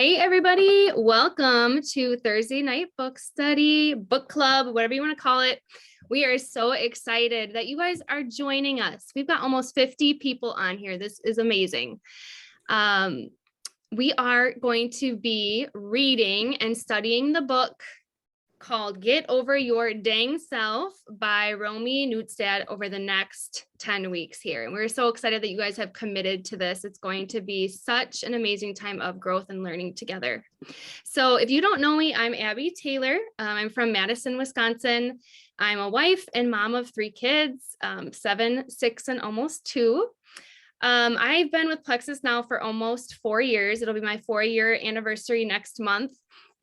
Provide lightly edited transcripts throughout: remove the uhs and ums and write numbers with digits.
Hey, everybody. Welcome to Thursday Night Book Study, Book Club, whatever you want to call it. We are so excited that you guys are joining us. We've got almost 50 people on here. This is amazing. We are going to be reading and studying the book called Get Over Your Dang Self by Romy Neustadt over the next 10 weeks here. And we're so excited that you guys have committed to this. It's going to be such an amazing time of growth and learning together. So if you don't know me, I'm Abby Taylor. I'm from Madison, Wisconsin. I'm a wife and mom of 3 kids, 7, 6, and almost 2. I've been with Plexus now for almost 4 years. It'll be my 4-year anniversary next month.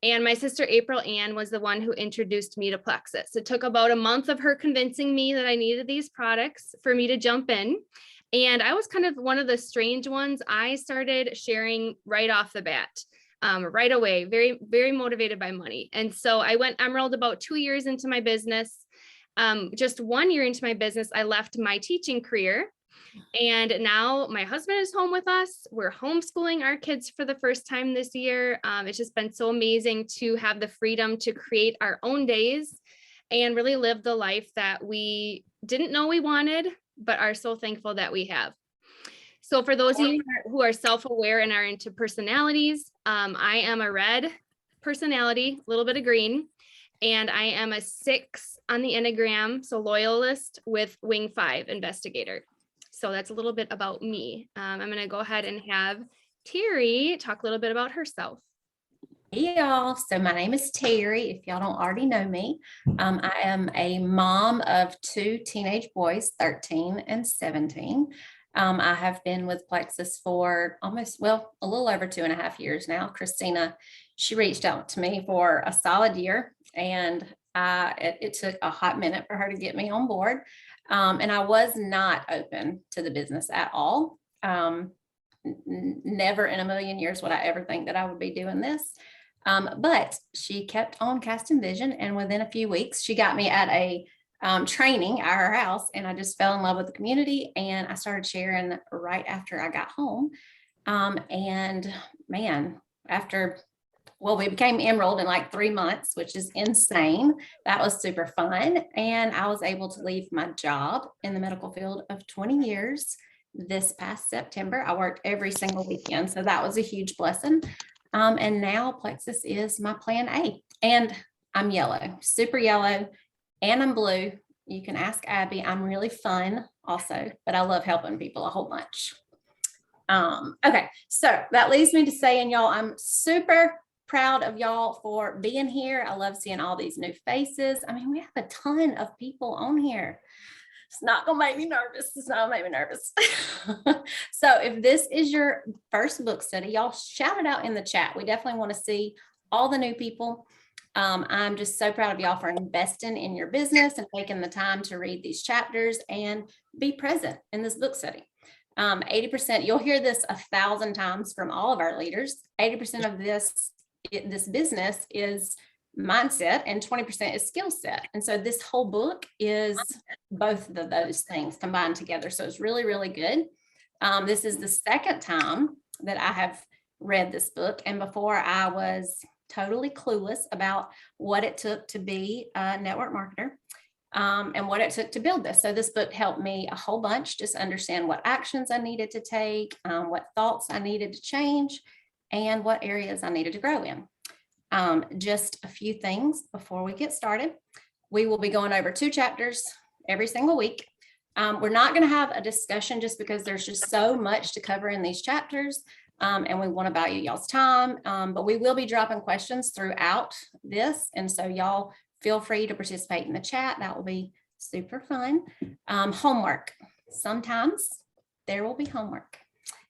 And my sister, April Ann, was the one who introduced me to Plexus. It took about a month of her convincing me that I needed these products for me to jump in. And I was kind of one of the strange ones. I started sharing right off the bat, right away, very, very motivated by money. And so I went Emerald about 2 years into my business. Just 1 year into my business, I left my teaching career. And now my husband is home with us. We're homeschooling our kids for the first time this year. It's just been so amazing to have the freedom to create our own days and really live the life that we didn't know we wanted, but are so thankful that we have. So for those of you who are self-aware and are into personalities, I am a red personality, a little bit of green, and I am a 6 on the Enneagram, so loyalist with wing 5 investigator. So that's a little bit about me. I'm going to go ahead and have Terry talk a little bit about herself. Hey y'all, so my name is Terry, if y'all don't already know me. I am a mom of 2 teenage boys, 13 and 17. I have been with Plexus for a little over 2.5 years now. Christina, she reached out to me for a solid year, and it took a hot minute for her to get me on board. And I was not open to the business at all. Never in a million years would I ever think that I would be doing this. But she kept on casting vision, and within a few weeks, she got me at a training at her house, and I just fell in love with the community, and I started sharing right after I got home. And man, we became Emerald in like 3 months, which is insane. That was super fun. And I was able to leave my job in the medical field of 20 years this past September. I worked every single weekend, so that was a huge blessing. And now Plexus is my plan A. And I'm yellow, super yellow, and I'm blue. You can ask Abby. I'm really fun also, but I love helping people a whole bunch. Okay, so that leads me to saying, y'all, I'm super proud of y'all for being here. I love seeing all these new faces. I mean, we have a ton of people on here. It's not gonna make me nervous. It's not gonna make me nervous. So if this is your first book study, y'all shout it out in the chat. We definitely want to see all the new people. I'm just so proud of y'all for investing in your business and taking the time to read these chapters and be present in this book study. 80%, you'll hear this 1,000 times from all of our leaders. 80% of this business is mindset and 20% is skill set. And so this whole book is both of those things combined together. So it's really, really good. This is the second time that I have read this book. And before, I was totally clueless about what it took to be a network marketer. And what it took to build this. So this book helped me a whole bunch, just understand what actions I needed to take, what thoughts I needed to change, and what areas I needed to grow in. Just a few things before we get started. We will be going over 2 chapters every single week. We're not going to have a discussion just because there's just so much to cover in these chapters. And we want to value y'all's time, but we will be dropping questions throughout this. And so y'all feel free to participate in the chat. That will be super fun. Homework. Sometimes there will be homework.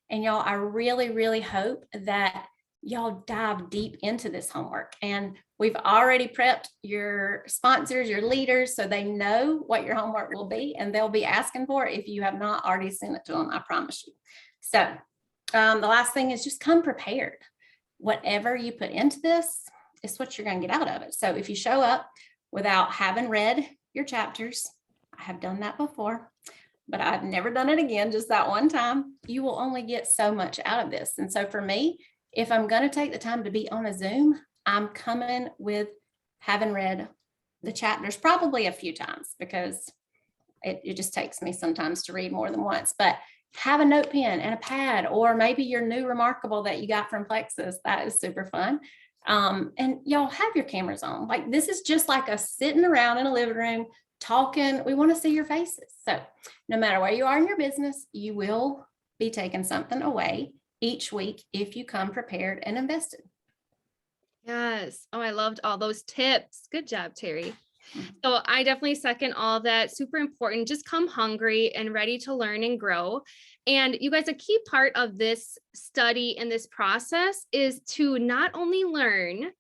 And y'all, I really, really hope that y'all dive deep into this homework. And we've already prepped your sponsors, your leaders, so they know what your homework will be, and they'll be asking for it if you have not already sent it to them, I promise you. So the last thing is just come prepared. Whatever you put into this, it's what you're going to get out of it. So if you show up without having read your chapters, I have done that before, but I've never done it again, just that one time, you will only get so much out of this. And so for me, If I'm going to take the time to be on a Zoom, I'm coming with having read the chapters probably a few times, because it just takes me sometimes to read more than once. But have a note pen and a pad, or maybe your new Remarkable that you got from Plexus. That is super fun. And y'all have your cameras on. Like, this is just like us sitting around in a living room talking. We want to see your faces. So no matter where you are in your business, you will be taking something away each week if you come prepared and invested. Yes. Oh, I loved all those tips. Good job, Terry. Mhm. So I definitely second all that. Super important. Just come hungry and ready to learn and grow. And you guys, a key part of this study and this process is to not only learn,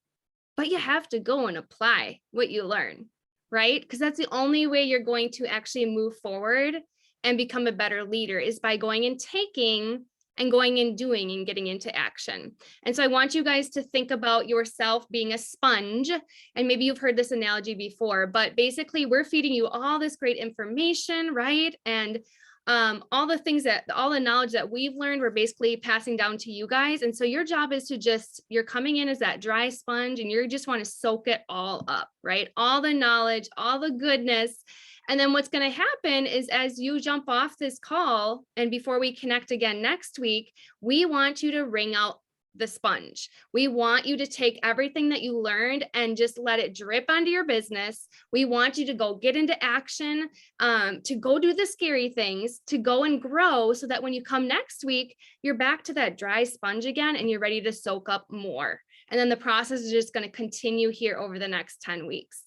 but you have to go and apply what you learn, right? Because that's the only way you're going to actually move forward and become a better leader, is by going and taking and going and doing and getting into action. And so I want you guys to think about yourself being a sponge. And maybe you've heard this analogy before, but basically we're feeding you all this great information, right? And all the things that, all the knowledge that we've learned, we're basically passing down to you guys. And so your job is to just, you're coming in as that dry sponge, and you just want to soak it all up, right? All the knowledge, all the goodness. And then what's going to happen is, as you jump off this call and before we connect again next week, we want you to wring out the sponge. We want you to take everything that you learned and just let it drip onto your business. We want you to go get into action, to go do the scary things, to go and grow, so that when you come next week, you're back to that dry sponge again and you're ready to soak up more. And then the process is just going to continue here over the next 10 weeks.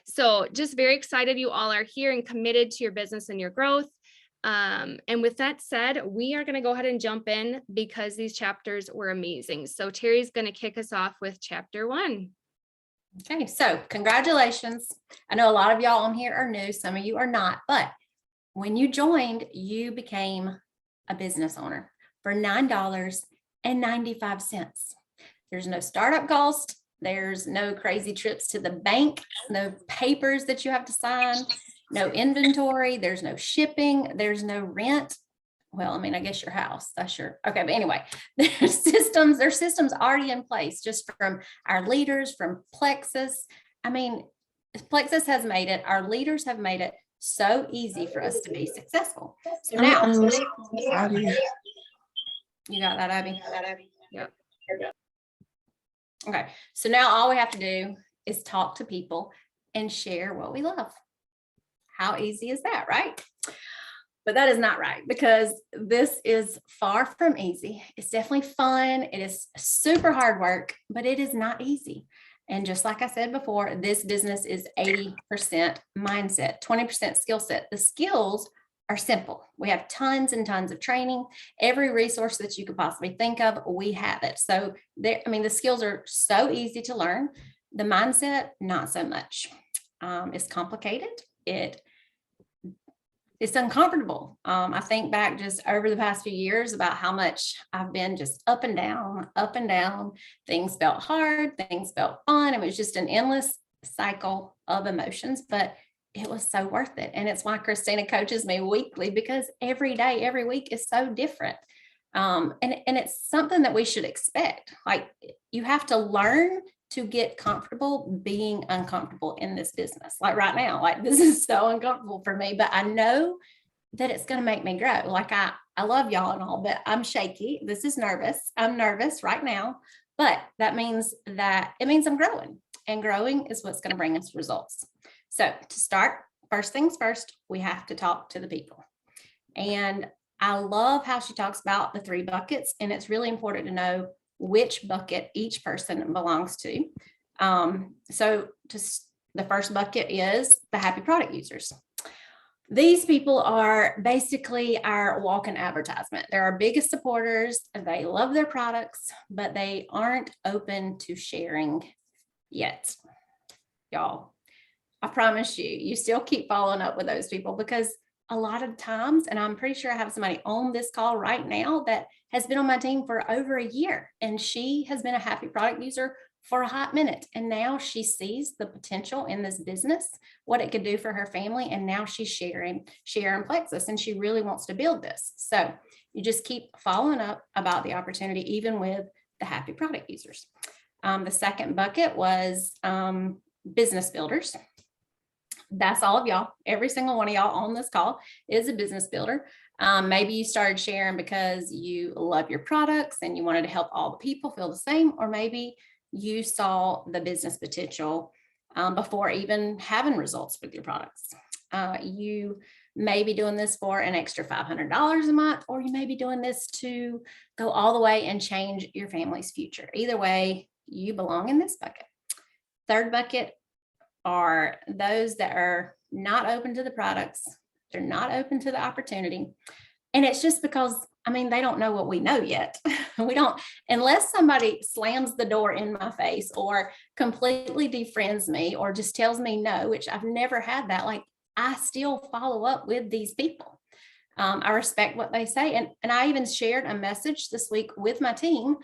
So just very excited you all are here and committed to your business and your growth. And with that said, we are going to go ahead and jump in because these chapters were amazing. So Terry's going to kick us off with chapter 1. Okay, so congratulations. I know a lot of y'all on here are new, some of you are not, but when you joined, you became a business owner for $9.95. There's no startup cost. There's no crazy trips to the bank, no papers that you have to sign, no inventory, there's no shipping, there's no rent. Well, I mean, I guess your house, that's your, okay. But anyway, there's systems already in place, just from our leaders, from Plexus. I mean, Plexus has made it, our leaders have made it so easy for us to be successful. So now, you got that, Abby? Yep. Okay, so now all we have to do is talk to people and share what we love. How easy is that, right? But that is not right, because this is far from easy. It's definitely fun. It is super hard work, but it is not easy. And just like I said before, this business is 80% mindset, 20% skill set. The skills are simple. We have tons and tons of training. Every resource that you could possibly think of, we have it. So there, I mean, the skills are so easy to learn. The mindset, not so much. It's complicated. It's uncomfortable. I think back just over the past few years about how much I've been just up and down, up and down. Things felt hard, things felt fun. It was just an endless cycle of emotions, but it was so worth it. And it's why Christina coaches me weekly, because every day, every week is so different. And it's something that we should expect. Like, you have to learn to get comfortable being uncomfortable in this business. Like right now, like this is so uncomfortable for me, but I know that it's going to make me grow. Like I love y'all and all, but I'm shaky. This is nervous. I'm nervous right now, but that means I'm growing, and growing is what's going to bring us results. So to start, first things first, we have to talk to the people. And I love how she talks about the 3 buckets, and it's really important to know which bucket each person belongs to. So the first bucket is the happy product users. These people are basically our walk-in advertisement. They're our biggest supporters. They love their products, but they aren't open to sharing yet. Y'all, I promise you still keep following up with those people, because a lot of times, and I'm pretty sure I have somebody on this call right now that has been on my team for over a year, and she has been a happy product user for a hot minute. And now she sees the potential in this business, what it could do for her family. And now she's sharing Plexus, and she really wants to build this. So you just keep following up about the opportunity, even with the happy product users. The second bucket was business builders. That's all of y'all. Every single one of y'all on this call is a business builder. Maybe you started sharing because you love your products and you wanted to help all the people feel the same, or maybe you saw the business potential before even having results with your products. You may be doing this for an extra $500 a month, or you may be doing this to go all the way and change your family's future. Either way, you belong in this bucket. Third bucket are those that are not open to the products. They're not open to the opportunity. And it's just because, I mean, they don't know what we know yet. We don't, unless somebody slams the door in my face or completely defriends me or just tells me no, which I've never had that. Like, I still follow up with these people. I respect what they say. And I even shared a message this week with my team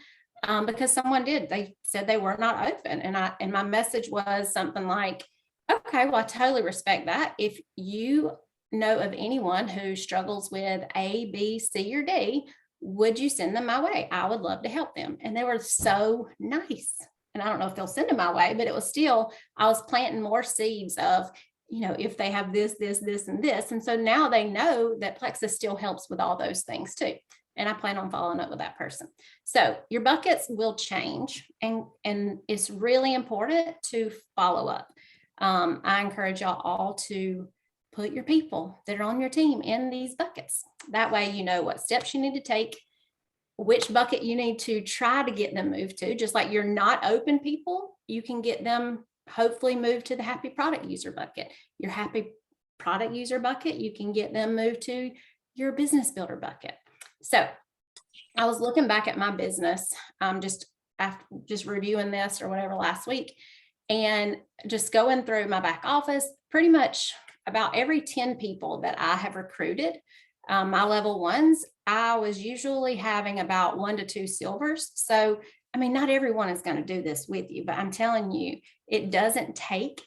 because someone did. They said they were not open. And my message was something like, okay, well, I totally respect that. If you know of anyone who struggles with A, B, C, or D, would you send them my way? I would love to help them. And they were so nice. And I don't know if they'll send them my way, but it was still, I was planting more seeds of, you know, if they have this, this, this, and this. And so now they know that Plexus still helps with all those things too. And I plan on following up with that person. So your buckets will change, and it's really important to follow up. I encourage y'all all to put your people that are on your team in these buckets. That way, you know what steps you need to take, which bucket you need to try to get them moved to. Just like you're not open people, you can get them hopefully moved to the happy product user bucket. Your happy product user bucket, you can get them moved to your business builder bucket. So I was looking back at my business, just reviewing this or whatever last week, and just going through my back office. Pretty much about every 10 people that I have recruited, my level ones, I was usually having about 1 to 2 silvers. So, I mean, not everyone is going to do this with you, but I'm telling you, it doesn't take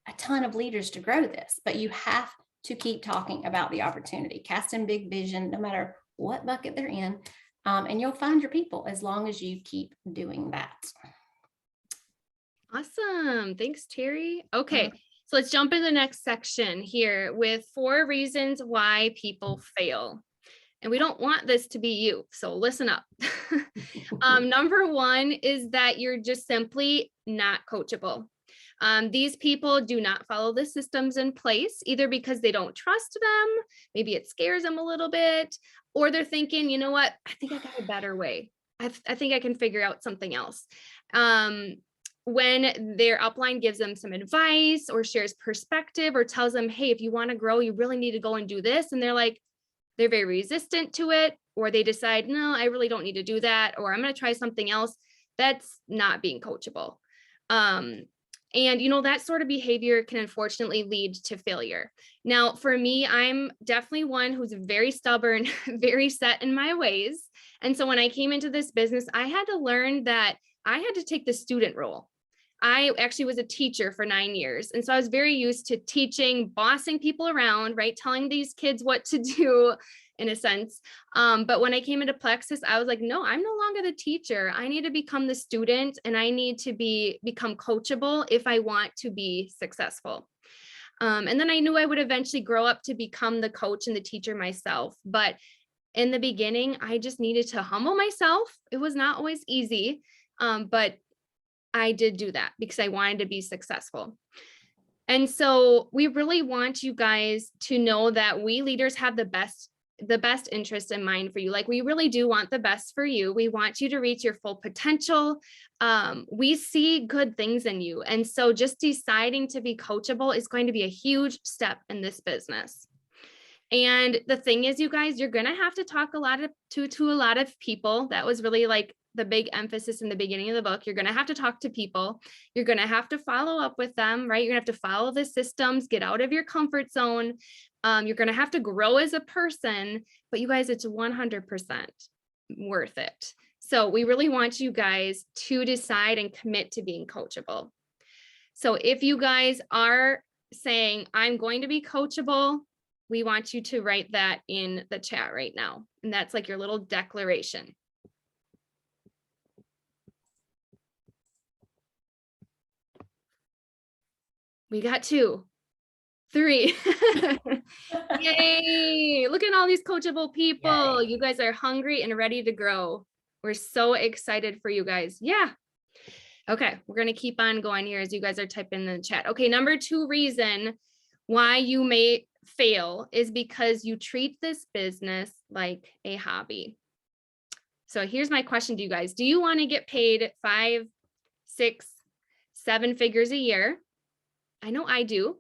a ton of leaders to grow this, but you have to keep talking about the opportunity, casting big vision, no matter what bucket they're in, and you'll find your people as long as you keep doing that. Awesome. Thanks, Terry. Okay. So let's jump into the next section here with 4 reasons why people fail. And we don't want this to be you, so listen up. Number 1 is that you're just simply not coachable. These people do not follow the systems in place, either because they don't trust them, maybe it scares them a little bit, or they're thinking, you know what, I think I got a better way. I think I can figure out something else. When their upline gives them some advice or shares perspective or tells them, hey, if you want to grow, you really need to go and do this. And they're very resistant to it, or they decide, no, I really don't need to do that, or I'm going to try something else. That's not being coachable. And, you know, that sort of behavior can unfortunately lead to failure. Now, for me, I'm definitely one who's very stubborn, very set in my ways. And so when I came into this business, I had to learn that I had to take the student role. I actually was a teacher for 9 years. And so I was very used to teaching, bossing people around, right? Telling these kids what to do in a sense. But when I came into Plexus, I was like, no, I'm no longer the teacher. I need to become the student, and I need to become coachable if I want to be successful. And then I knew I would eventually grow up to become the coach and the teacher myself. But in the beginning, I just needed to humble myself. It was not always easy, but I did do that because I wanted to be successful. And so we really want you guys to know that we leaders have the best interest in mind for you. Like, we really do want the best for you. We want you to reach your full potential. We see good things in you. And so just deciding to be coachable is going to be a huge step in this business. And the thing is, you guys, you're going to have to talk to a lot of people. That was really like the big emphasis in the beginning of the book. You're going to have to talk to people. You're going to have to follow up with them, right? You're going to have to follow the systems, get out of your comfort zone. You're going to have to grow as a person, but you guys, it's 100% worth it. So we really want you guys to decide and commit to being coachable. So if you guys are saying, I'm going to be coachable, we want you to write that in the chat right now. And that's like your little declaration. We got 2, 3. Yay. Look at all these coachable people. Yay. You guys are hungry and ready to grow. We're so excited for you guys. Yeah. Okay. We're going to keep on going here as you guys are typing in the chat. Okay. Number 2 reason why you may fail is because you treat this business like a hobby. So here's my question to you guys. Do you want to get paid 5, 6, 7 figures a year? I know I do.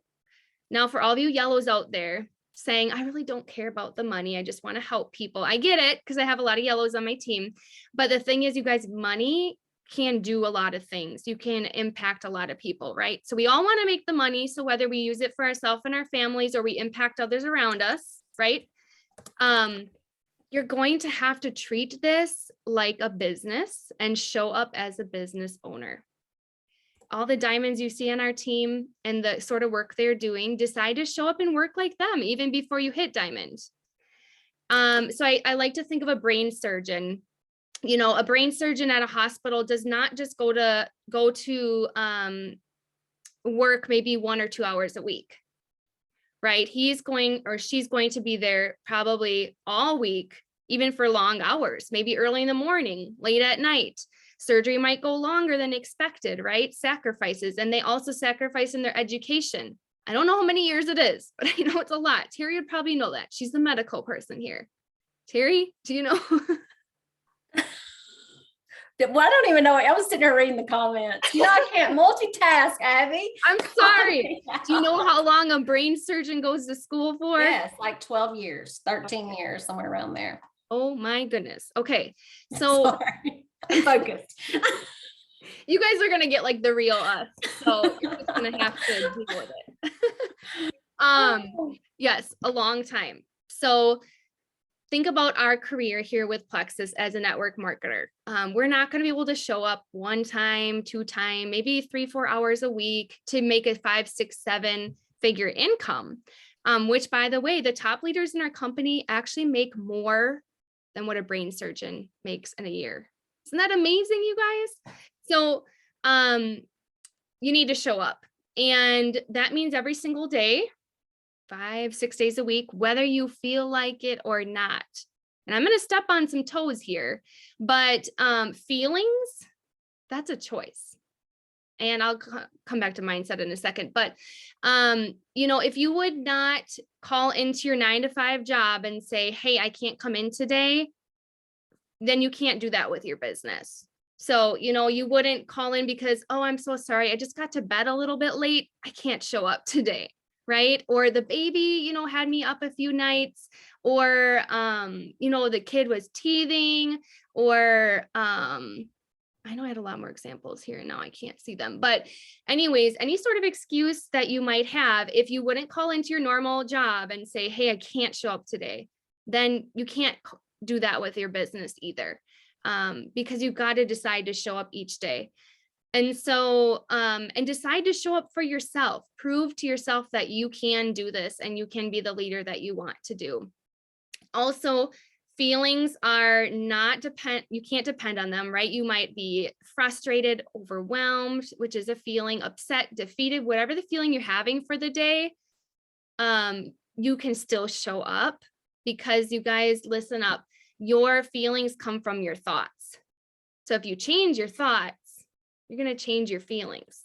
Now, for all of you yellows out there saying, I really don't care about the money, I just want to help people. I get it because I have a lot of yellows on my team. But the thing is, you guys, money can do a lot of things. You can impact a lot of people, right? So we all want to make the money. So whether we use it for ourselves and our families or we impact others around us, right? You're going to have to treat this like a business and show up as a business owner. All the diamonds you see on our team and the sort of work they're doing, decide to show up and work like them even before you hit diamond. So I like to think of a brain surgeon. You know, a brain surgeon at a hospital does not just go to work maybe 1 or 2 hours a week, right? He's going or she's going to be there probably all week, even for long hours, maybe early in the morning, late at night. Surgery might go longer than expected, right? Sacrifices, and they also sacrifice in their education. I don't know how many years it is, but I know it's a lot. Terry would probably know that. She's the medical person here. Terry, do you know? Well, I don't even know. I was sitting there reading the comments. You know, I can't multitask, Abby. I'm sorry. Do you know how long a brain surgeon goes to school for? Yes, like 12 years, 13 years, somewhere around there. Oh my goodness. Okay. So sorry. I'm focused. You guys are going to get like the real us. So you're just going to have to deal with it. Yes, a long time. So think about our career here with Plexus as a network marketer. We're not going to be able to show up 1 time, 2 time, maybe 3, 4 hours a week to make a 5, 6, 7 figure income, which by the way, the top leaders in our company actually make more than what a brain surgeon makes in a year. Isn't that amazing, you guys? So you need to show up, and that means every single day, 5, 6 days a week, whether you feel like it or not. And I'm going to step on some toes here, but feelings, that's a choice. And I'll come back to mindset in a second. But, you know, if you would not call into your 9-to-5 job and say, hey, I can't come in today, then you can't do that with your business. So, you know, you wouldn't call in because, oh, I'm so sorry, I just got to bed a little bit late, I can't show up today, right? Or the baby, you know, had me up a few nights, or, you know, the kid was teething, or, I know I had a lot more examples here and now I can't see them, but anyways, any sort of excuse that you might have, if you wouldn't call into your normal job and say, hey, I can't show up today, then you can't do that with your business either, because you've got to decide to show up each day. And so, and decide to show up for yourself, prove to yourself that you can do this and you can be the leader that you want to do. Also, feelings are not you can't depend on them, right? You might be frustrated, overwhelmed, which is a feeling, upset, defeated, whatever the feeling you're having for the day, you can still show up, because you guys, listen up, your feelings come from your thoughts. So if you change your thoughts, you're going to change your feelings.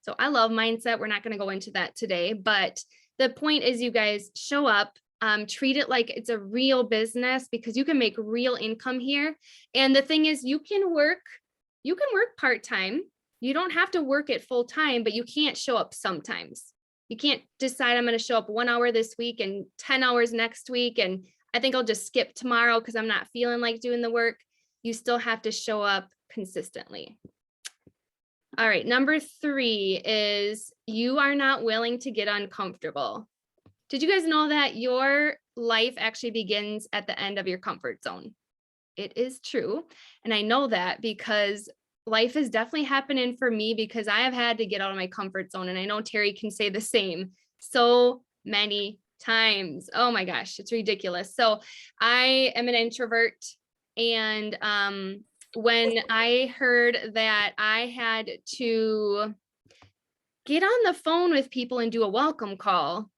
So I love mindset. We're not going to go into that today, but the point is, you guys show up, treat it like it's a real business, because you can make real income here. And the thing is, you can work part-time. You don't have to work it full time, but you can't show up sometimes. You can't decide, I'm going to show up 1 hour this week and 10 hours next week, and I think I'll just skip tomorrow because I'm not feeling like doing the work. You still have to show up consistently. All right, number 3 is you are not willing to get uncomfortable. Did you guys know that your life actually begins at the end of your comfort zone? It is true. And I know that because life is definitely happening for me, because I have had to get out of my comfort zone. And I know Terry can say the same so many times. Oh my gosh, it's ridiculous. So I am an introvert. And when I heard that I had to get on the phone with people and do a welcome call.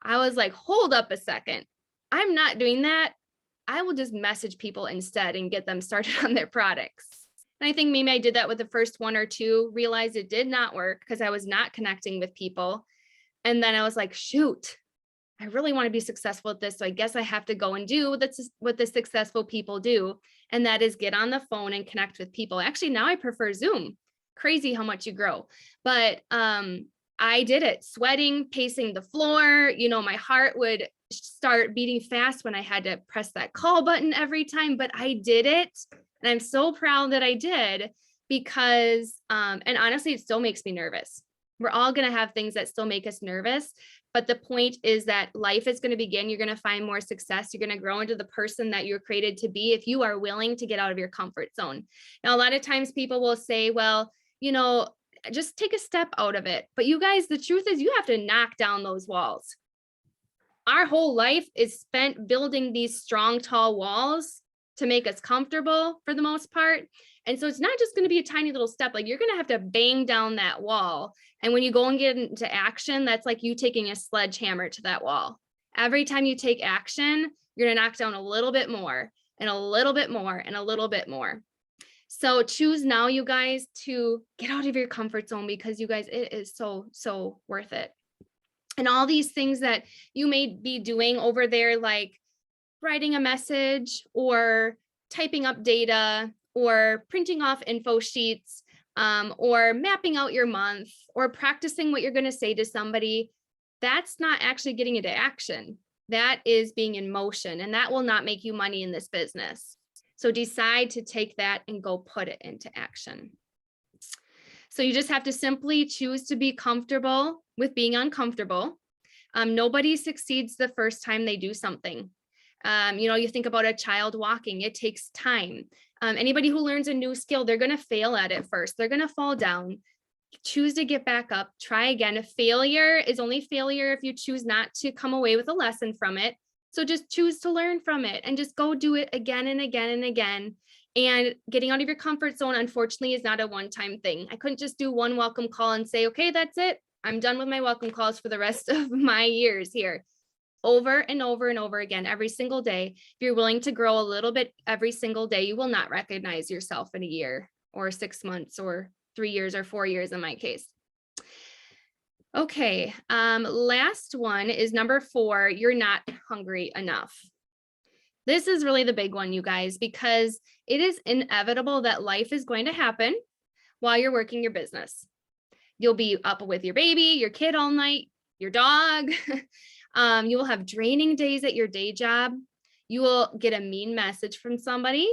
I was like, hold up a second. I'm not doing that. I will just message people instead and get them started on their products. And I think maybe I did that with the first one or two, realized it did not work because I was not connecting with people. And then I was like, shoot, I really want to be successful at this. So I guess I have to go and do what the successful people do. And that is get on the phone and connect with people. Actually, now I prefer Zoom. Crazy how much you grow. But I did it, sweating, pacing the floor. My heart would start beating fast when I had to press that call button every time, but I did it. And I'm so proud that I did because, and honestly, it still makes me nervous. We're all going to have things that still make us nervous. But the point is that life is going to begin. You're going to find more success. You're going to grow into the person that you're created to be if you are willing to get out of your comfort zone. Now, a lot of times people will say, well, just take a step out of it. But you guys, the truth is you have to knock down those walls. Our whole life is spent building these strong, tall walls to make us comfortable for the most part. And so it's not just going to be a tiny little step. Like you're going to have to bang down that wall. And when you go and get into action, that's like you taking a sledgehammer to that wall. Every time you take action, you're going to knock down a little bit more and a little bit more and a little bit more. So choose now, you guys, to get out of your comfort zone because you guys, it is so, so worth it. And all these things that you may be doing over there, like writing a message or typing up data or printing off info sheets, or mapping out your month or practicing what you're going to say to somebody, that's not actually getting into action. That is being in motion, and that will not make you money in this business. So decide to take that and go put it into action. So you just have to simply choose to be comfortable with being uncomfortable. Nobody succeeds the first time they do something. You think about a child walking, it takes time. Anybody who learns a new skill, they're going to fail at it first. They're going to fall down. Choose to get back up, try again. A failure is only failure if you choose not to come away with a lesson from it. So just choose to learn from it and just go do it again and again and again. And getting out of your comfort zone, unfortunately, is not a one-time thing. I couldn't just do one welcome call and say, okay, that's it. I'm done with my welcome calls for the rest of my years here. Over and over and over again, every single day. If you're willing to grow a little bit every single day, you will not recognize yourself in a year or 6 months or 3 years or 4 years in my case. Okay, last one is number 4, you're not hungry enough. This is really the big one, you guys, because it is inevitable that life is going to happen while you're working your business. You'll be up with your baby, your kid all night, your dog. You will have draining days at your day job. You will get a mean message from somebody.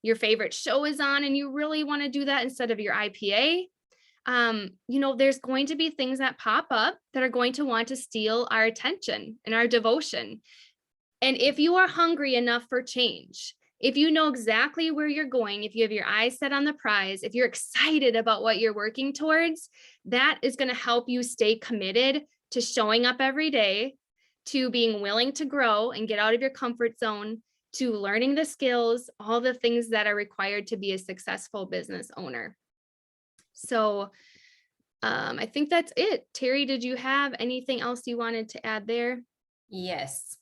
Your favorite show is on and you really want to do that instead of your IPA. There's going to be things that pop up that are going to want to steal our attention and our devotion. And if you are hungry enough for change, if you know exactly where you're going, if you have your eyes set on the prize, if you're excited about what you're working towards, that is going to help you stay committed to showing up every day, to being willing to grow and get out of your comfort zone, to learning the skills, all the things that are required to be a successful business owner. So I think that's it. Terry, did you have anything else you wanted to add there? Yes.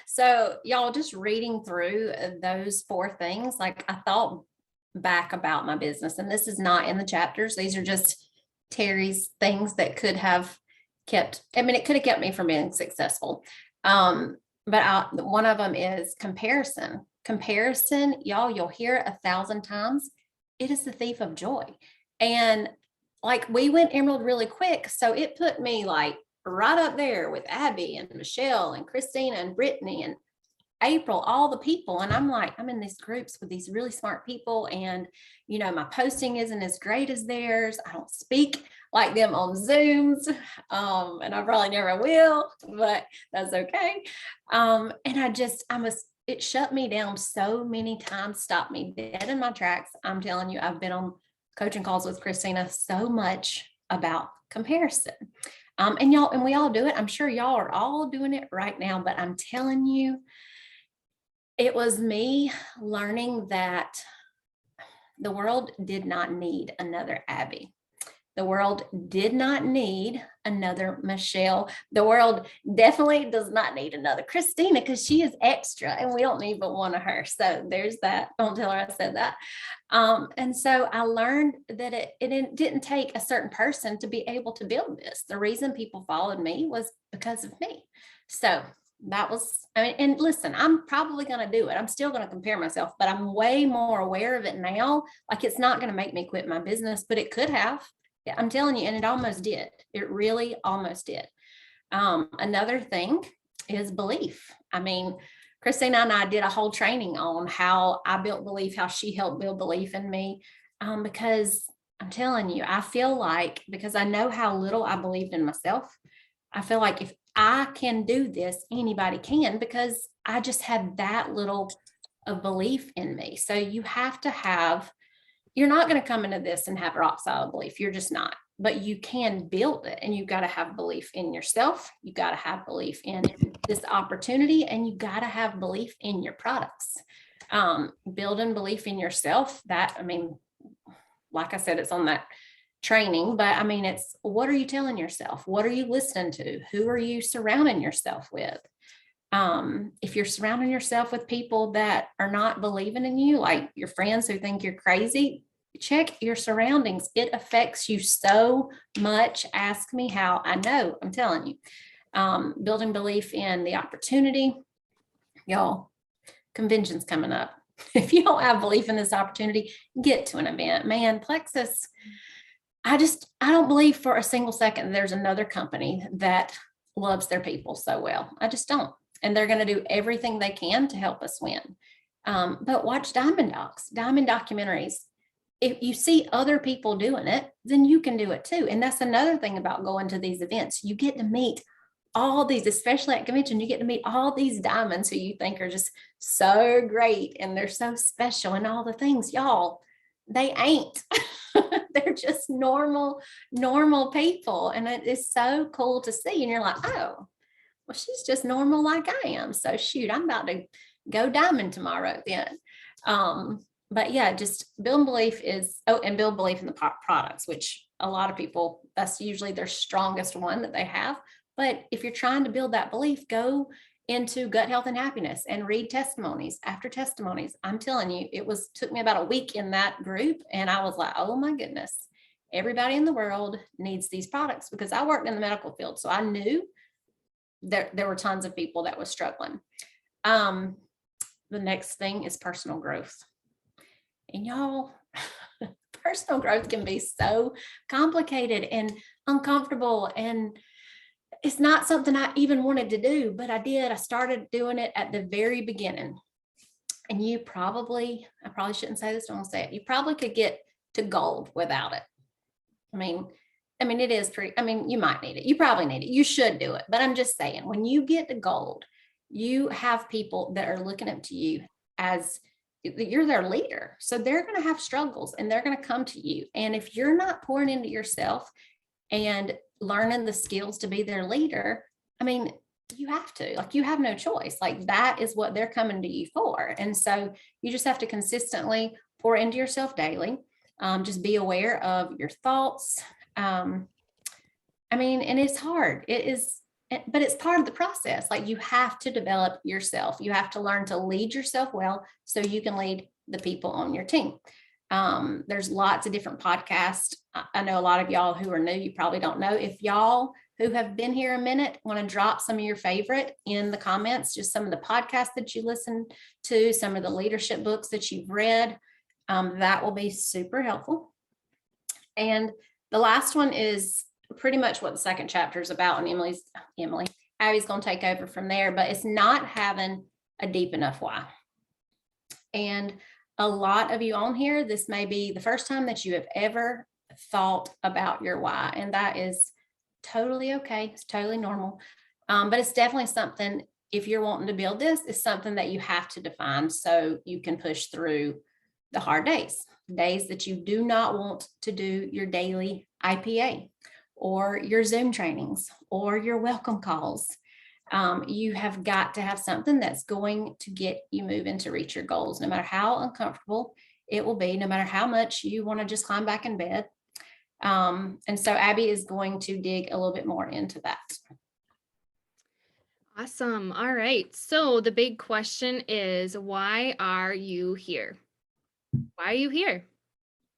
So y'all, just reading through those 4 things, like I thought back about my business, and this is not in the chapters. These are just Terry's things that could have it could have kept me from being successful. But one of them is comparison. Comparison, y'all, you'll hear it 1,000 times. It is the thief of joy. And like we went Emerald really quick. So it put me like right up there with Abby and Michelle and Christina and Brittany and April, all the people. And I'm like, I'm in these groups with these really smart people. And, my posting isn't as great as theirs. I don't speak like them on Zooms. And I probably never will, but that's okay. And it shut me down so many times, stopped me dead in my tracks. I'm telling you, I've been on coaching calls with Christina so much about comparison. And we all do it. I'm sure y'all are all doing it right now, but I'm telling you, it was me learning that the world did not need another Abby. The world did not need another Michelle. The world definitely does not need another Christina because she is extra and we don't need but one of her. So there's that. Don't tell her I said that. And so I learned that it didn't take a certain person to be able to build this. The reason people followed me was because of me. So that was, I mean, and listen, I'm probably going to do it. I'm still going to compare myself, but I'm way more aware of it now. Like it's not going to make me quit my business, but it could have. Yeah, I'm telling you, and it almost did. It really almost did. Another thing is belief. I mean, Christina and I did a whole training on how I built belief, how she helped build belief in me. Because I'm telling you, I feel like because I know how little I believed in myself, I feel like if I can do this, anybody can, because I just had that little of belief in me. So you have to have, you're not going to come into this and have rock solid belief. You're just not, but you can build it, and you've got to have belief in yourself. You got to have belief in this opportunity, and you got to have belief in your products. Building belief in yourself, that, I mean, like I said, it's on that training, but I mean, it's what are you telling yourself? What are you listening to? Who are you surrounding yourself with? If you're surrounding yourself with people that are not believing in you, like your friends who think you're crazy, check your surroundings. It affects you so much. Ask me how. I know, I'm telling you. Building belief in the opportunity. Y'all, convention's coming up. If you don't have belief in this opportunity, get to an event. Man, Plexus, I don't believe for a single second there's another company that loves their people so well. I just don't. And they're going to do everything they can to help us win. But watch Diamond Docs, Diamond documentaries. If you see other people doing it, then you can do it too. And that's another thing about going to these events. You get to meet all these, especially at convention, you get to meet all these diamonds who you think are just so great and they're so special and all the things. Y'all, they ain't. They're just normal people. And it is so cool to see. And you're like, oh, well, she's just normal like I am. So shoot, I'm about to go diamond tomorrow then. But yeah, just build belief and build belief in the products, which a lot of people, that's usually their strongest one that they have. But if you're trying to build that belief, go into Gut Health and Happiness and read testimonies after testimonies. I'm telling you, took me about a week in that group. And I was like, oh my goodness, everybody in the world needs these products, because I worked in the medical field. So I knew there were tons of people that was struggling. The next thing is personal growth. And y'all, personal growth can be so complicated and uncomfortable, and it's not something I even wanted to do, but I did. I started doing it at the very beginning. And I probably shouldn't say this, don't say it. You probably could get to gold without it. I mean, it is pretty, you might need it. You probably need it. You should do it. But I'm just saying, when you get to gold, you have people that are looking up to you as you're their leader. So they're going to have struggles and they're going to come to you. And if you're not pouring into yourself and learning the skills to be their leader, you have to, you have no choice. That is what they're coming to you for. And so you just have to consistently pour into yourself daily. Just be aware of your thoughts. And it's hard. It is, but it's part of the process. You have to develop yourself. You have to learn to lead yourself well so you can lead the people on your team. There's lots of different podcasts. I know a lot of y'all who are new, you probably don't know. If y'all who have been here a minute want to drop some of your favorite in the comments, just some of the podcasts that you listen to, some of the leadership books that you've read, that will be super helpful. And the last one is pretty much what the second chapter is about. And Abby's going to take over from there, but it's not having a deep enough why. And a lot of you on here, this may be the first time that you have ever thought about your why. And that is totally okay. It's totally normal. But it's definitely something, if you're wanting to build this, it's something that you have to define so you can push through the hard days that you do not want to do your daily IPA or your Zoom trainings or your welcome calls. You have got to have something that's going to get you moving to reach your goals, no matter how uncomfortable it will be, no matter how much you want to just climb back in bed. And so Abby is going to dig a little bit more into that. Awesome. All right. So the big question is, why are you here? Why are you here?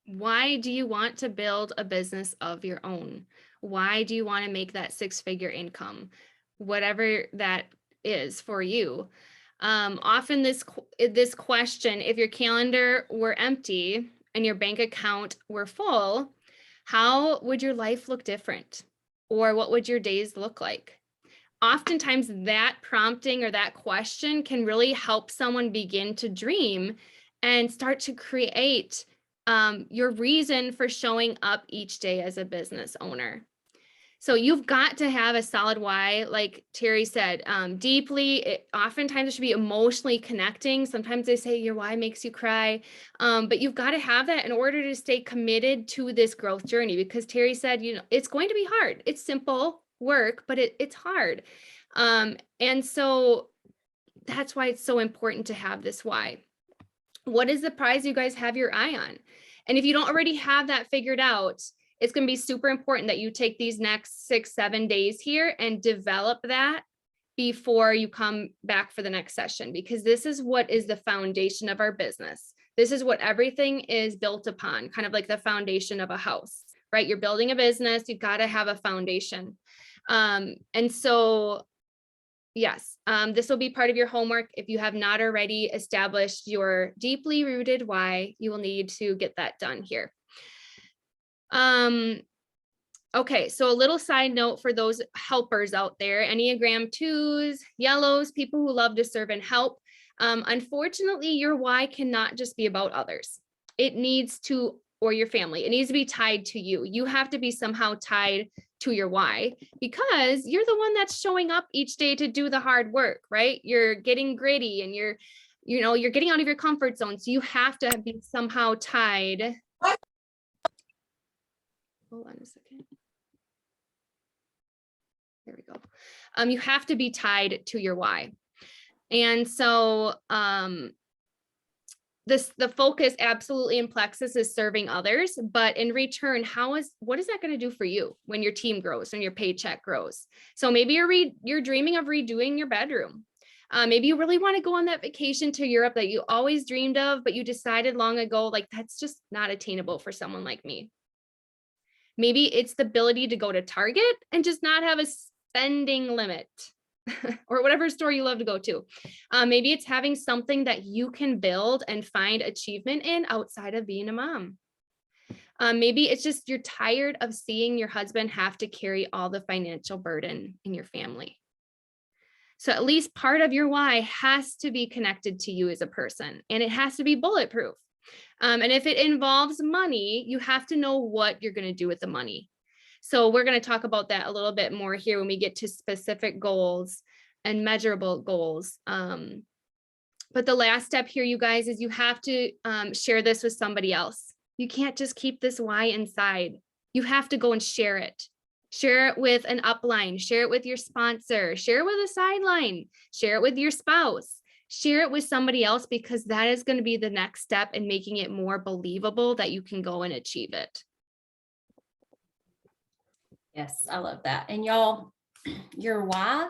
Why do you want to build a business of your own? Why do you want to make that six-figure income? Whatever that is for you. Often this question, if your calendar were empty and your bank account were full, how would your life look different? Or what would your days look like? Oftentimes that prompting or that question can really help someone begin to dream and start to create your reason for showing up each day as a business owner. So you've got to have a solid why, like Terry said, deeply. Oftentimes it should be emotionally connecting. Sometimes they say your why makes you cry, but you've got to have that in order to stay committed to this growth journey. Because Terry said, it's going to be hard. It's simple work, but it's hard. And so that's why it's so important to have this why. What is the prize you guys have your eye on? And if you don't already have that figured out, it's going to be super important that you take these next 6-7 days here and develop that before you come back for the next session, because this is what is the foundation of our business. This is what everything is built upon, kind of like the foundation of a house, right? You're building a business, you've got to have a foundation. And so, yes, this will be part of your homework. If you have not already established your deeply rooted why, you will need to get that done here. Okay, so a little side note for those helpers out there, Enneagram 2s, yellows, people who love to serve and help. Unfortunately, your why cannot just be about others. It needs to, or your family, it needs to be tied to you. You have to be somehow tied to your why, because you're the one that's showing up each day to do the hard work, right? You're getting gritty and you're getting out of your comfort zone. So you have to be somehow tied. Hold on a second. There we go. You have to be tied to your why. And so the focus absolutely in Plexus is serving others, but in return, what is that going to do for you when your team grows and your paycheck grows? So maybe you're dreaming of redoing your bedroom. Maybe you really want to go on that vacation to Europe that you always dreamed of, but you decided long ago, like, that's just not attainable for someone like me. Maybe it's the ability to go to Target and just not have a spending limit or whatever store you love to go to. Maybe it's having something that you can build and find achievement in outside of being a mom. Maybe it's just you're tired of seeing your husband have to carry all the financial burden in your family. So at least part of your why has to be connected to you as a person, and it has to be bulletproof. And if it involves money, you have to know what you're going to do with the money. So we're going to talk about that a little bit more here when we get to specific goals and measurable goals. But the last step here, you guys, is you have to share this with somebody else. You can't just keep this why inside. You have to go and share it. Share it with an upline, share it with your sponsor, share it with a sideline, share it with your spouse. Share it with somebody else, because that is going to be the next step in making it more believable that you can go and achieve it. Yes, I love that. And y'all, your why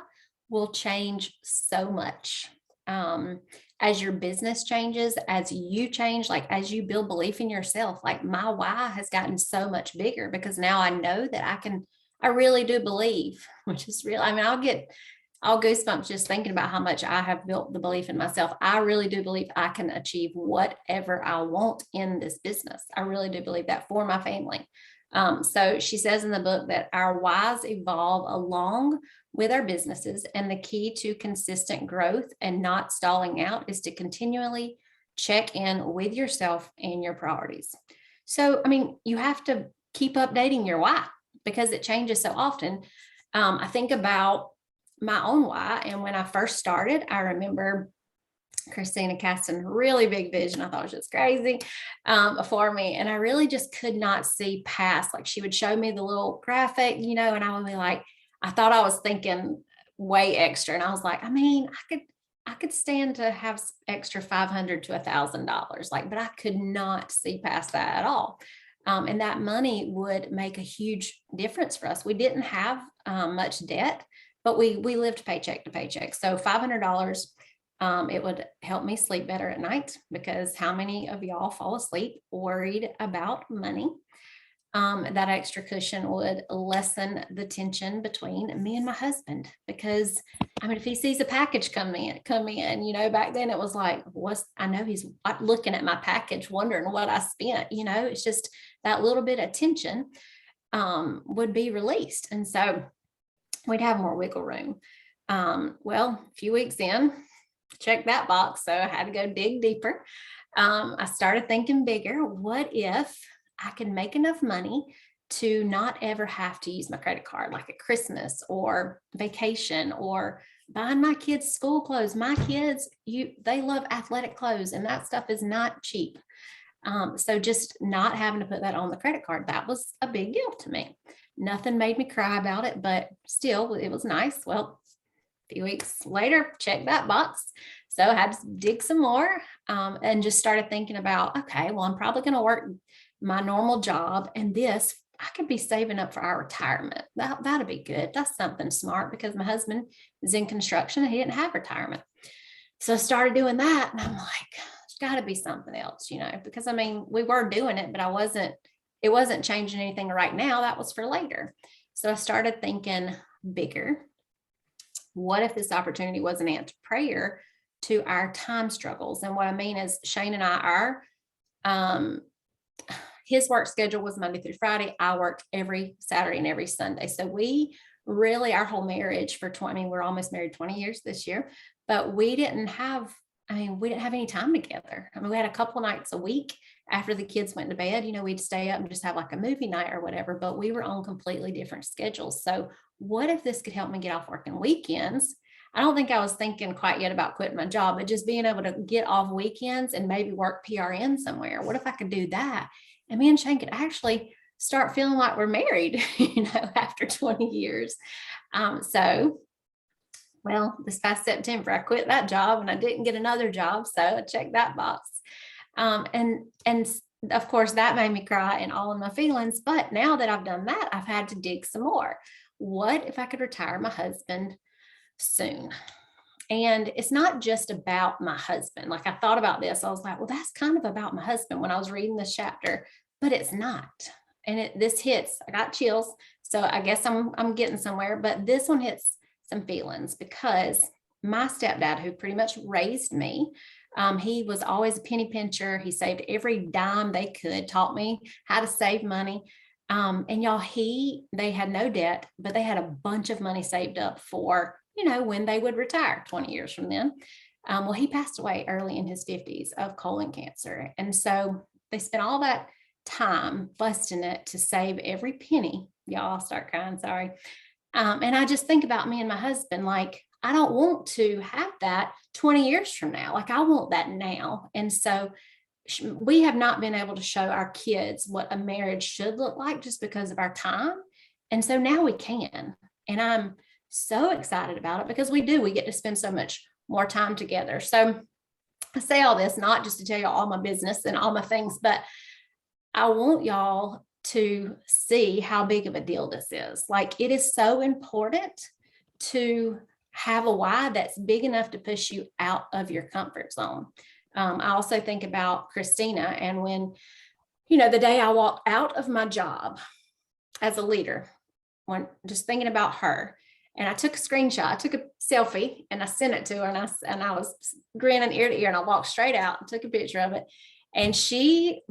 will change so much as your business changes, as you change, like as you build belief in yourself. Like my why has gotten so much bigger because now I know that I really do believe, which is real. I mean, I'll goosebumps just thinking about how much I have built the belief in myself. I really do believe I can achieve whatever I want in this business. I really do believe that for my family. So she says in the book that our whys evolve along with our businesses, and the key to consistent growth and not stalling out is to continually check in with yourself and your priorities. So, I mean, you have to keep updating your why because it changes so often. I think about my own why, and when I first started, I remember Christina casting a really big vision. I thought it was just crazy for me. And I really just could not see past, like she would show me the little graphic, and I would be like, I thought I was thinking way extra. And I was like, I mean, I could stand to have extra $500 to $1,000, like, but I could not see past that at all. And that money would make a huge difference for us. We didn't have much debt, but we lived paycheck to paycheck. So $500, it would help me sleep better at night, because how many of y'all fall asleep worried about money? That extra cushion would lessen the tension between me and my husband, because I mean, if he sees a package come in, back then it was like, I know he's looking at my package, wondering what I spent, it's just that little bit of tension would be released. And so we'd have more wiggle room. Well, a few weeks in, check that box. So I had to go dig deeper. I started thinking bigger. What if I could make enough money to not ever have to use my credit card, like at Christmas or vacation or buying my kids school clothes? My kids, they love athletic clothes, and that stuff is not cheap. So just not having to put that on the credit card, that was a big deal to me. Nothing made me cry about it, but still, it was nice. Well, a few weeks later, check that box. So I had to dig some more and just started thinking about, okay, well, I'm probably going to work my normal job, and this, I could be saving up for our retirement. That'd be good. That's something smart, because my husband is in construction and he didn't have retirement. So I started doing that, and I'm like, there's got to be something else, because I mean, we were doing it, but it wasn't changing anything right now. That was for later. So I started thinking bigger. What if this opportunity was an answer prayer to our time struggles? And what I mean is, Shane and I are, his work schedule was Monday through Friday. I worked every Saturday and every Sunday. So we really, our whole marriage for we're almost married 20 years this year, but we didn't have any time together. I mean, we had a couple nights a week after the kids went to bed, we'd stay up and just have like a movie night or whatever, but we were on completely different schedules. So what if this could help me get off working weekends? I don't think I was thinking quite yet about quitting my job, but just being able to get off weekends and maybe work PRN somewhere. What if I could do that? And me and Shane could actually start feeling like we're married, after 20 years. Well, this past September, I quit that job and I didn't get another job. So I checked that box. And of course, that made me cry and all of my feelings. But now that I've done that, I've had to dig some more. What if I could retire my husband soon? And it's not just about my husband. Like, I thought about this. I was like, well, that's kind of about my husband when I was reading this chapter, but it's not. And this hits, I got chills. So I guess I'm getting somewhere, but this one hits some feelings, because my stepdad, who pretty much raised me, he was always a penny pincher. He saved every dime they could, taught me how to save money. And y'all, they had no debt, but they had a bunch of money saved up for, when they would retire 20 years from then. Well, he passed away early in his 50s of colon cancer. And so they spent all that time busting it to save every penny. Y'all, I'll start crying, sorry. And I just think about me and my husband, like, I don't want to have that 20 years from now. Like, I want that now. And so we have not been able to show our kids what a marriage should look like just because of our time. And so now we can. And I'm so excited about it, because we get to spend so much more time together. So I say all this not just to tell you all my business and all my things, but I want y'all to see how big of a deal this is. Like, it is so important to have a why that's big enough to push you out of your comfort zone. I also think about Christina, and when, the day I walked out of my job as a leader, when just thinking about her, and I took a screenshot, I took a selfie and I sent it to her, and I was grinning ear to ear, and I walked straight out and took a picture of it. And she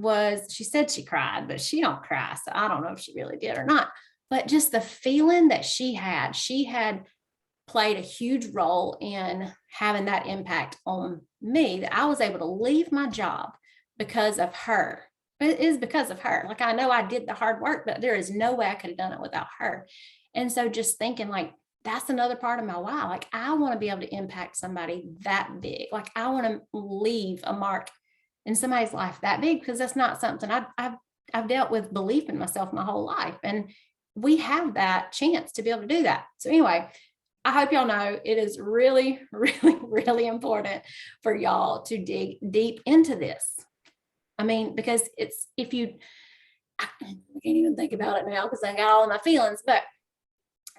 said she cried, but she don't cry. So I don't know if she really did or not, but just the feeling that she had played a huge role in having that impact on me, that I was able to leave my job because of her. It is because of her. Like, I know I did the hard work, but there is no way I could have done it without her. And so just thinking, like, that's another part of my why. Like, I want to be able to impact somebody that big. Like, I want to leave a mark in somebody's life that big, because that's not something I've dealt with belief in myself my whole life. And we have that chance to be able to do that. So anyway, I hope y'all know it is really, really, really important for y'all to dig deep into this. I mean, because I can't even think about it now because I got all of my feelings, but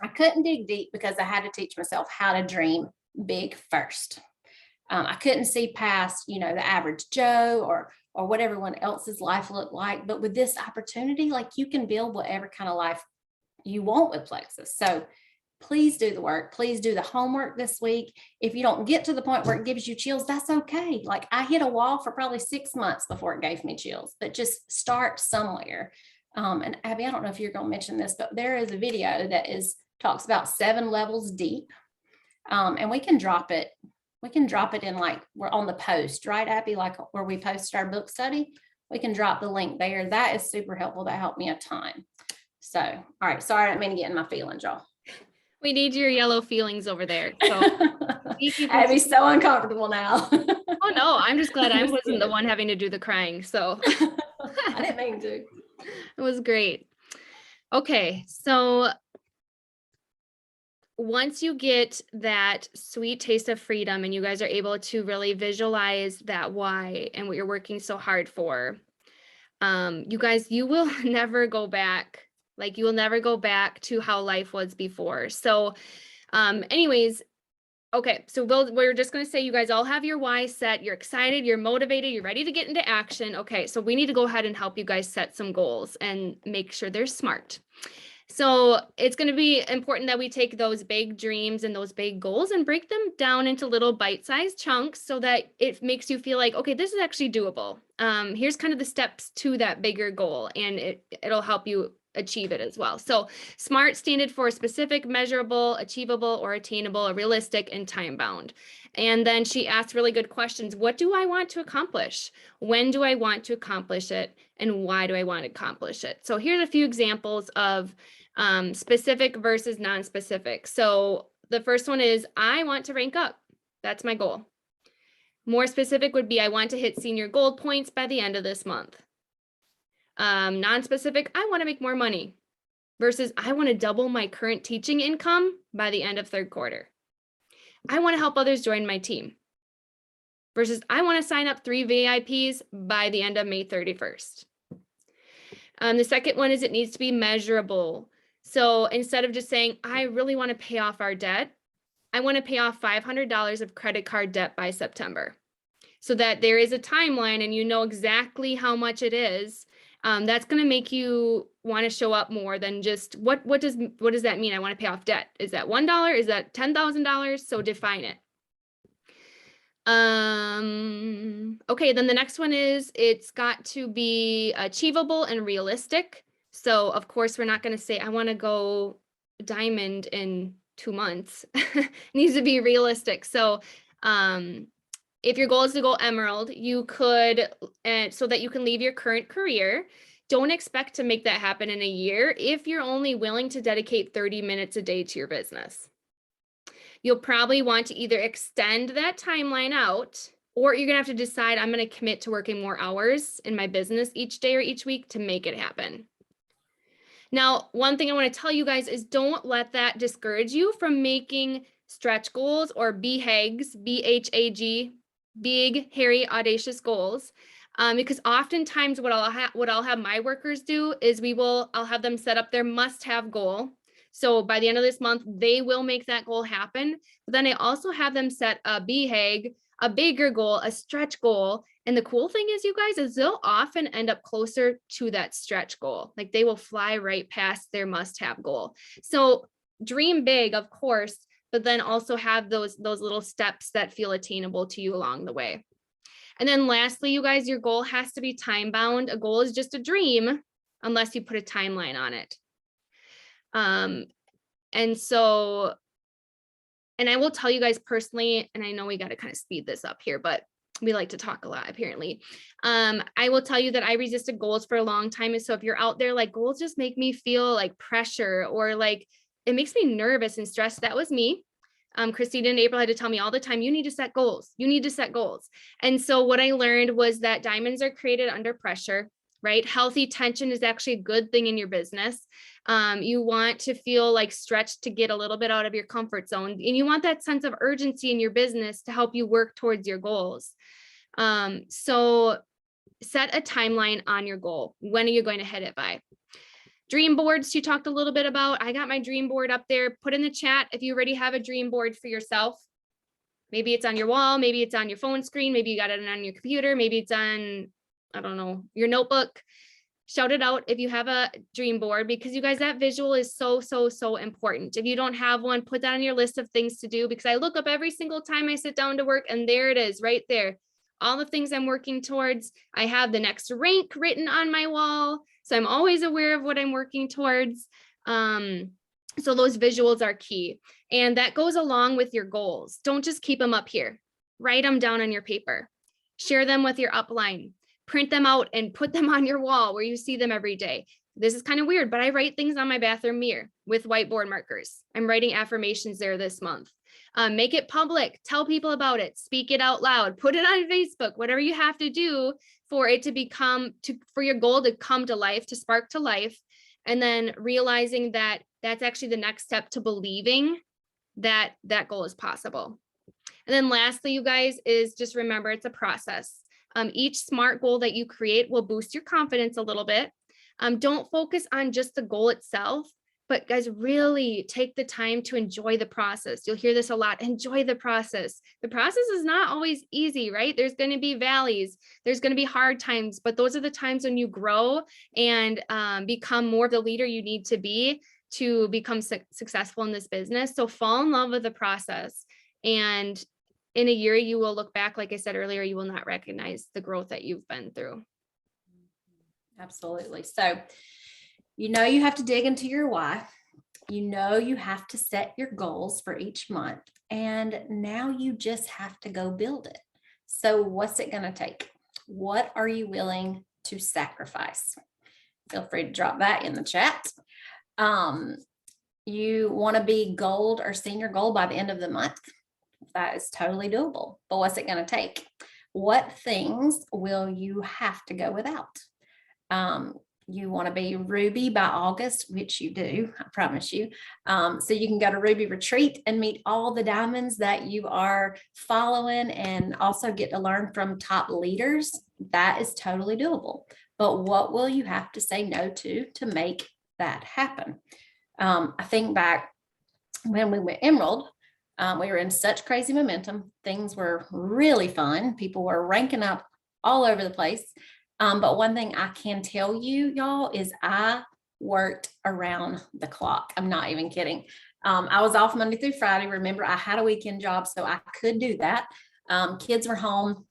I couldn't dig deep because I had to teach myself how to dream big first. I couldn't see past, the average Joe or what everyone else's life looked like. But with this opportunity, like, you can build whatever kind of life you want with Plexus. So please do the work. Please do the homework this week. If you don't get to the point where it gives you chills, that's okay. Like, I hit a wall for probably 6 months before it gave me chills, but just start somewhere. And Abby, I don't know if you're going to mention this, but there is a video that talks about 7 levels deep. And we can drop it. We can drop it in, like, we're on the post, right, Abby? Like where we post our book study, we can drop the link there. That is super helpful. That helped me a ton. So, all right. Sorry, I didn't mean to get in my feelings, y'all. We need your yellow feelings over there. So Abby's so uncomfortable now. Oh no, I'm just glad I wasn't the one having to do the crying. So I didn't mean to. It was great. Okay, so once you get that sweet taste of freedom and you guys are able to really visualize that why and what you're working so hard for, you guys, you will never go back. Like, you will never go back to how life was before. So anyways, okay, so we're just going to say you guys all have your why set. You're excited, you're motivated, you're ready to get into action. Okay, so we need to go ahead and help you guys set some goals and make sure they're smart. So it's going to be important that we take those big dreams and those big goals and break them down into little bite-sized chunks so that it makes you feel like, okay, this is actually doable. Here's kind of the steps to that bigger goal, and it'll help you achieve it as well. So SMART standard for specific, measurable, achievable, or attainable, or realistic, and time bound. And then she asked really good questions. What do I want to accomplish? When do I want to accomplish it? And why do I want to accomplish it? So here's a few examples of specific versus non-specific. So the first one is, I want to rank up. That's my goal. More specific would be, I want to hit senior gold points by the end of this month. Non-specific, I want to make more money, versus I want to double my current teaching income by the end of third quarter. I want to help others join my team, versus I want to sign up 3 VIPs by the end of May 31st. The second one is, it needs to be measurable. So instead of just saying, I really want to pay off our debt, I want to pay off $500 of credit card debt by September, so that there is a timeline and you know exactly how much it is. That's going to make you want to show up more than just what does that mean? I want to pay off debt. Is that $1? Is that $10,000? So define it. Okay, then the next one is, it's got to be achievable and realistic. So of course, we're not going to say, I want to go diamond in 2 months. It needs to be realistic. So if your goal is to go emerald, you could, so that you can leave your current career, don't expect to make that happen in a year if you're only willing to dedicate 30 minutes a day to your business. You'll probably want to either extend that timeline out, or you're going to have to decide, I'm going to commit to working more hours in my business each day or each week to make it happen. Now, one thing I want to tell you guys is, don't let that discourage you from making stretch goals or BHAGs, BHAG, big, hairy, audacious goals. Because oftentimes what I'll have my workers do is I'll have them set up their must-have goal. So by the end of this month, they will make that goal happen. But then I also have them set a BHAG, a bigger goal, a stretch goal. And the cool thing is, you guys, is they'll often end up closer to that stretch goal. Like, they will fly right past their must-have goal. So dream big, of course, but then also have those little steps that feel attainable to you along the way. And then lastly, you guys, your goal has to be time bound. A goal is just a dream unless you put a timeline on it. And I will tell you guys personally, and I know we got to kind of speed this up here, but we like to talk a lot, apparently. I will tell you that I resisted goals for a long time. And so if you're out there, like, goals just make me feel like pressure, or like it makes me nervous and stressed. That was me. Christina and April had to tell me all the time, you need to set goals. You need to set goals. And so what I learned was that diamonds are created under pressure, right? Healthy tension is actually a good thing in your business. You want to feel like stretched to get a little bit out of your comfort zone. And you want that sense of urgency in your business to help you work towards your goals. So set a timeline on your goal. When are you going to hit it by? Dream boards, she talked a little bit about. I got my dream board up there. Put in the chat if you already have a dream board for yourself. Maybe it's on your wall, maybe it's on your phone screen, maybe you got it on your computer, maybe it's on, I don't know, your notebook. Shout it out if you have a dream board, because you guys, that visual is so, so, so important. If you don't have one, put that on your list of things to do, because I look up every single time I sit down to work and there it is right there. All the things I'm working towards. I have the next rank written on my wall. So I'm always aware of what I'm working towards. So those visuals are key. And that goes along with your goals. Don't just keep them up here. Write them down on your paper. Share them with your upline. Print them out and put them on your wall where you see them every day. This is kind of weird, but I write things on my bathroom mirror with whiteboard markers. I'm writing affirmations there this month. Make it public. Tell people about it. Speak it out loud. Put it on Facebook. Whatever you have to do for it to become, for your goal to come to life, to spark to life. And then realizing that that's actually the next step to believing that that goal is possible. And then lastly, you guys, is just remember it's a process. Each SMART goal that you create will boost your confidence a little bit. Don't focus on just the goal itself, but guys, really take the time to enjoy the process. You'll hear this a lot. Enjoy the process. The process is not always easy, right? There's going to be valleys. There's going to be hard times, but those are the times when you grow and become more of the leader you need to be to become successful in this business. So fall in love with the process. And in a year, you will look back, like I said earlier, you will not recognize the growth that you've been through. Absolutely. So, you know, you have to dig into your why. You know, you have to set your goals for each month. And now you just have to go build it. So what's it going to take? What are you willing to sacrifice? Feel free to drop that in the chat. You want to be gold or senior gold by the end of the month. That is totally doable. But what's it going to take? What things will you have to go without? You want to be Ruby by August, which you do, I promise you. So you can go to Ruby Retreat and meet all the diamonds that you are following and also get to learn from top leaders. That is totally doable. But what will you have to say no to make that happen? I think back when we went Emerald, we were in such crazy momentum. Things were really fun. People were ranking up all over the place. But one thing I can tell you, y'all, is I worked around the clock. I'm not even kidding. I was off Monday through Friday. Remember, I had a weekend job, so I could do that. Kids were home,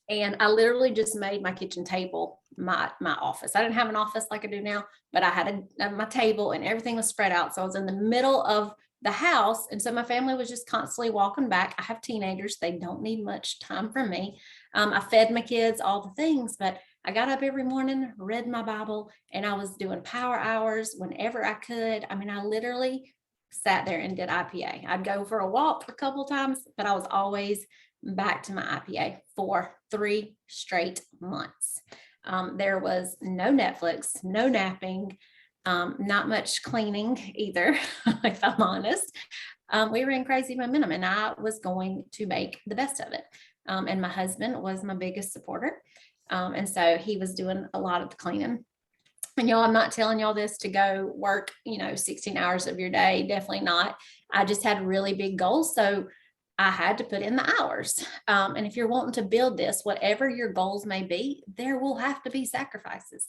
and I literally just made my kitchen table my office. I didn't have an office like I do now, but I had my table and everything was spread out. So I was in the middle of the house. And so my family was just constantly walking back. I have teenagers. They don't need much time from me. I fed my kids all the things, but I got up every morning, read my Bible, and I was doing power hours whenever I could. I mean, I literally sat there and did IPA. I'd go for a walk a couple of times, but I was always back to my IPA for 3 straight months. There was no Netflix, no napping, not much cleaning either, if I'm honest. We were in crazy momentum and I was going to make the best of it. And my husband was my biggest supporter. And so he was doing a lot of the cleaning. And y'all, I'm not telling y'all this to go work, 16 hours of your day. Definitely not. I just had really big goals. So I had to put in the hours. And if you're wanting to build this, whatever your goals may be, there will have to be sacrifices.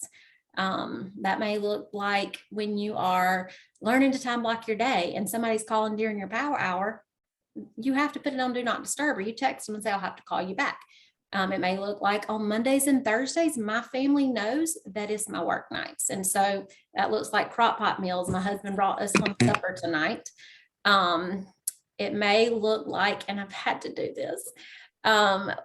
That may look like when you are learning to time block your day and somebody's calling during your power hour, you have to put it on do not disturb, or you text them and say, I'll have to call you back. It may look like on Mondays and Thursdays, my family knows that it's my work nights. And so that looks like crock pot meals. My husband brought us home supper tonight. It may look like, and I've had to do this,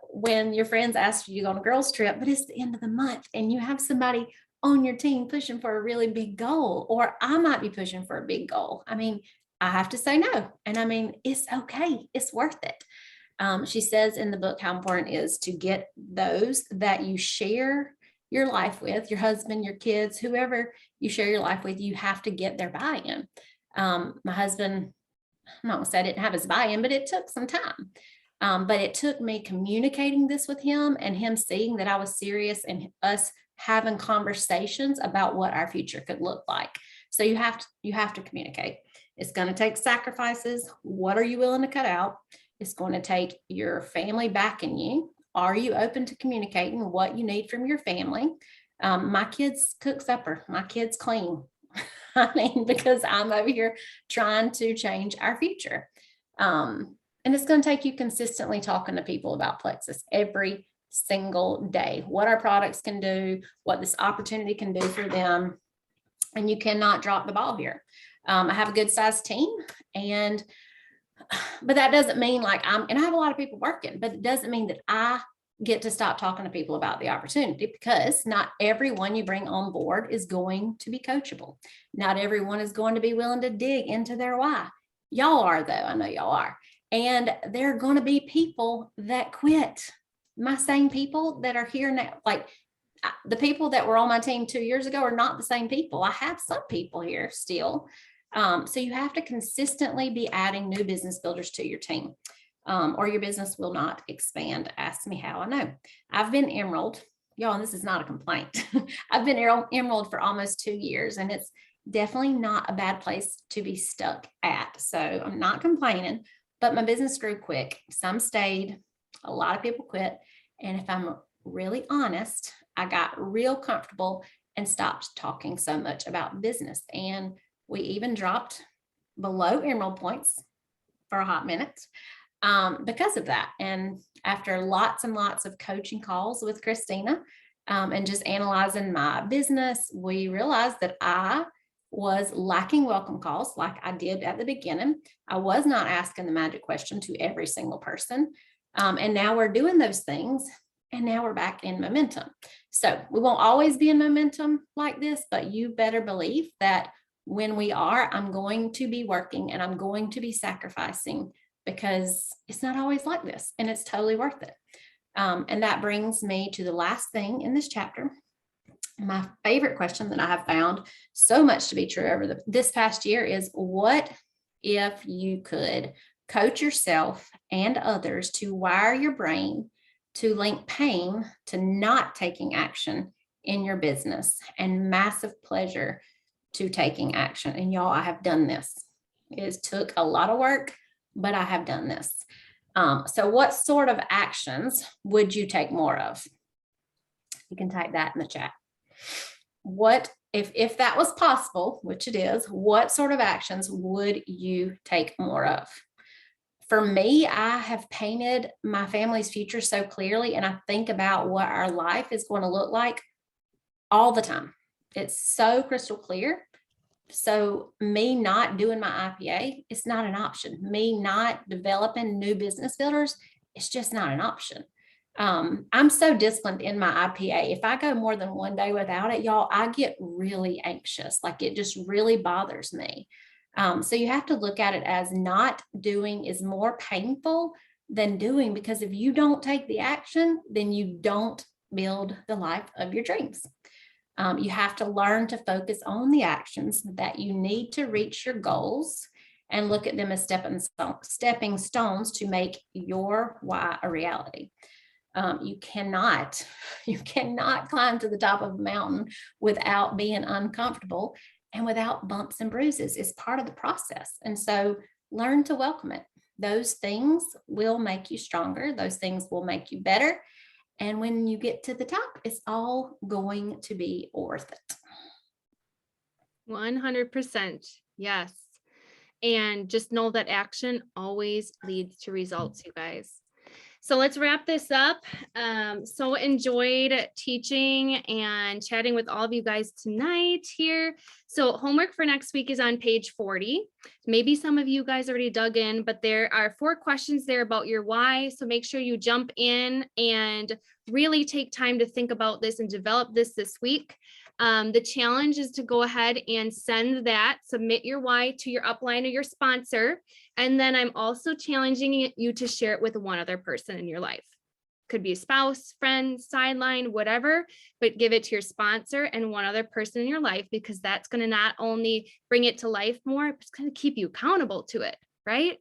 when your friends ask you to go on a girls trip, but it's the end of the month and you have somebody on your team pushing for a really big goal, or I might be pushing for a big goal. I mean, I have to say no. And I mean, it's okay. It's worth it. She says in the book how important it is to get those that you share your life with, your husband, your kids, whoever you share your life with, you have to get their buy-in. My husband, I'm not gonna say I didn't have his buy-in, but it took some time. But it took me communicating this with him and him seeing that I was serious and us having conversations about what our future could look like. So you have to communicate. It's going to take sacrifices. What are you willing to cut out? It's going to take your family backing you. Are you open to communicating what you need from your family? My kids cook supper. My kids clean. I mean, because I'm over here trying to change our future. And it's going to take you consistently talking to people about Plexus every single day, what our products can do, what this opportunity can do for them. And you cannot drop the ball here. I have a good sized team, but that doesn't mean like and I have a lot of people working, but it doesn't mean that I get to stop talking to people about the opportunity, because not everyone you bring on board is going to be coachable. Not everyone is going to be willing to dig into their why. Y'all are, though. I know y'all are. And there are going to be people that quit. My same people that are here now, like the people that were on my team 2 years ago are not the same people. I have some people here still. So you have to consistently be adding new business builders to your team, or your business will not expand. Ask me how I know. I've been Emerald, y'all, and this is not a complaint. I've been Emerald for almost 2 years, and it's definitely not a bad place to be stuck at. So I'm not complaining, but my business grew quick. Some stayed, a lot of people quit. And if I'm really honest, I got real comfortable and stopped talking so much about business. And we even dropped below Emerald points for a hot minute because of that. And after lots and lots of coaching calls with Christina and just analyzing my business, we realized that I was lacking welcome calls like I did at the beginning. I was not asking the magic question to every single person. And now we're doing those things, and now we're back in momentum. So we won't always be in momentum like this, but you better believe that when we are, I'm going to be working and I'm going to be sacrificing, because it's not always like this, and it's totally worth it. And that brings me to the last thing in this chapter. My favorite question that I have found so much to be true over this past year is, what if you could coach yourself and others to wire your brain to link pain to not taking action in your business and massive pleasure to taking action? And y'all, I have done this. It took a lot of work, but I have done this. So what sort of actions would you take more of? You can type that in the chat. What if that was possible, which it is, what sort of actions would you take more of? For me, I have painted my family's future so clearly, and I think about what our life is going to look like all the time. It's so crystal clear. So me not doing my IPA, it's not an option. Me not developing new business builders, it's just not an option. I'm so disciplined in my IPA. If I go more than one day without it, y'all, I get really anxious. Like, it just really bothers me. So you have to look at it as not doing is more painful than doing, because if you don't take the action, then you don't build the life of your dreams. You have to learn to focus on the actions that you need to reach your goals and look at them as stepping stones to make your why a reality. You cannot climb to the top of a mountain without being uncomfortable and without bumps and bruises. It's part of the process. And so learn to welcome it. Those things will make you stronger. Those things will make you better. And when you get to the top, it's all going to be worth it. 100%. Yes. And just know that action always leads to results, you guys. So let's wrap this up. So enjoyed teaching and chatting with all of you guys tonight here. So homework for next week is on page 40. Maybe some of you guys already dug in, but there are 4 questions there about your why. So make sure you jump in and really take time to think about this and develop this week. The challenge is to go ahead and submit your why to your upline or your sponsor. And then I'm also challenging you to share it with one other person in your life. Could be a spouse, friend, sideline, whatever, but give it to your sponsor and one other person in your life, because that's going to not only bring it to life more, but it's going to keep you accountable to it, right?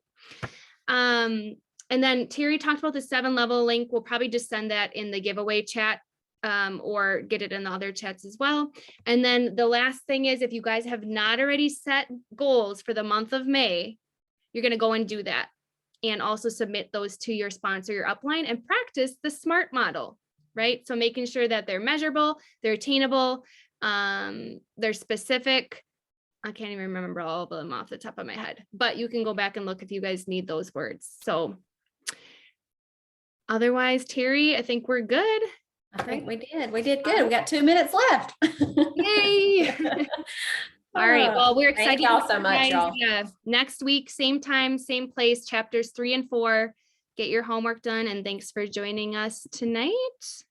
And then Terry talked about the 7-level link. We'll probably just send that in the giveaway chat or get it in the other chats as well. And then the last thing is, if you guys have not already set goals for the month of May, you're going to go and do that. And also submit those to your sponsor, your upline, and practice the SMART model, right? So making sure that they're measurable, they're attainable, they're specific. I can't even remember all of them off the top of my head, but you can go back and look if you guys need those words. So otherwise, Terry, I think we're good. I think we did. We did good. We got 2 minutes left. Yay. All right. Well, we're excited. Thank y'all so much, y'all. Yeah. Next week, same time, same place, chapters 3 and 4. Get your homework done. And thanks for joining us tonight.